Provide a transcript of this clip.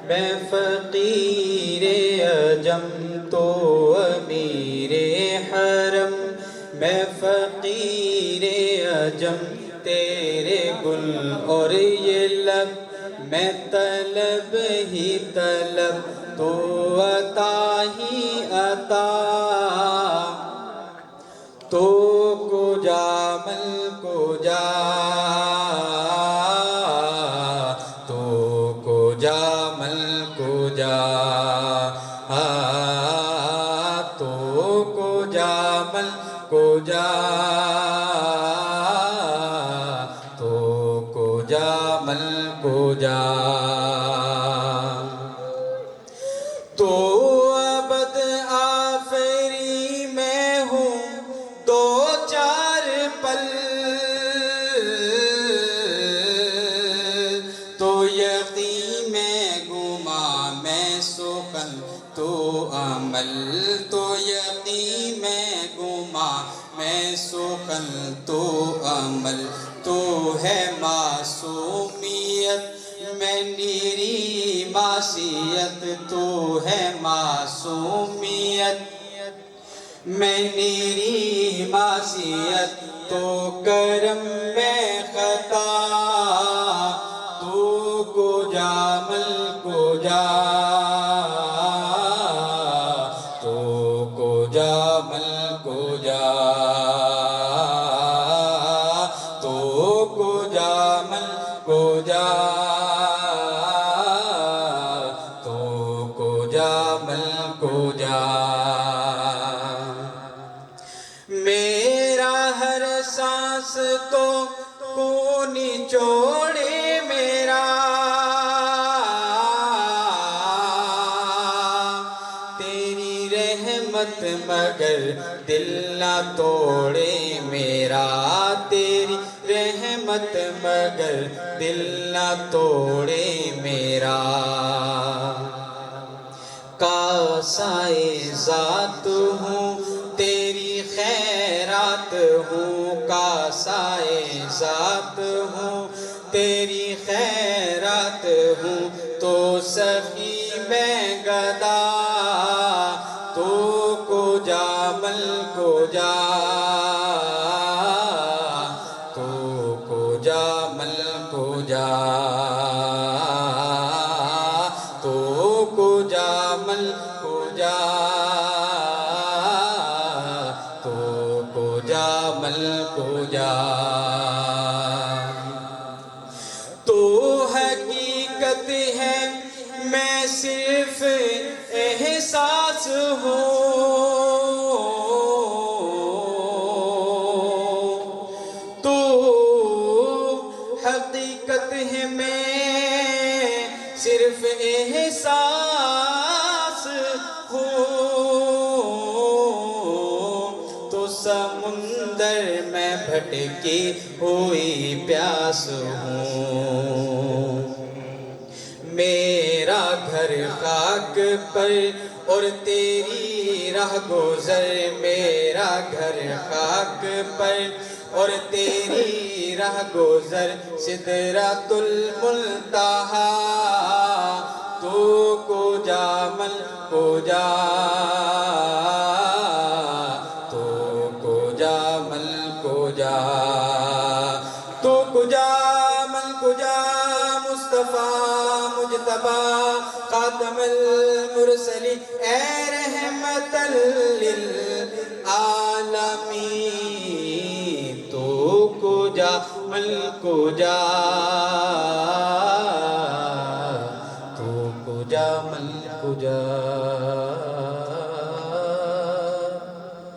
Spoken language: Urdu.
میں فقیر عجم تو امیر حرم، میں فقیر عجم تیرے گل اور یہ لب، میں طلب ہی طلب تو عطا ہی عطا، تو کجا مل کجا، تو کجا مل کجا، تو کجا مل کجا، تو کجا مل کجا، تو ابد آفری میں ہوں دو چار پل، تو یقین میں گما میں سخن تو عمل، تو یقین میں گما میں سخن تو عمل، تو ہے معصومیت میں نیری معصیت، تو ہے معصومیت میں نیری معصیت، تو کرم میں خطا، تو کجا مل کجا، تو کجا مل کجا، تو کجا مل کجا، تو کجا مل کجا، میرا ہر سانس تو خون نچوڑے میرا، تیری رحمت مگر دل نہ توڑے میرا، تیری رحمت مگر دل نہ توڑے میرا، کاسائے ذات ہوں تیری خیرات ہوں، کاسائے ذات ہوں تیری خیرات ہوں، تو سخی میں گدا، تو کجا مل کجا، تو کجا مل کجا، تو کجا مل کجا، تو کجا مل کجا، تو حقیقت ہے میں صرف احساس ہوں، تو حقیقت ہے میں صرف احساس ہوں، تو سمندر میں بھٹکی ہوئی پیاس ہوں، میرا گھر خاک پر اور تیری راہ گزر، میرا گھر خاک پر اور تیری راہ گزر، سدرۃ المنتہا، تو کجا مل کجا، تو کجا مل کجا، تو کجا مل کجا، مصطفیٰ مجتبیٰ خاتم المرسلین، اے رحمت للعالمین، تو کجا مل کجا،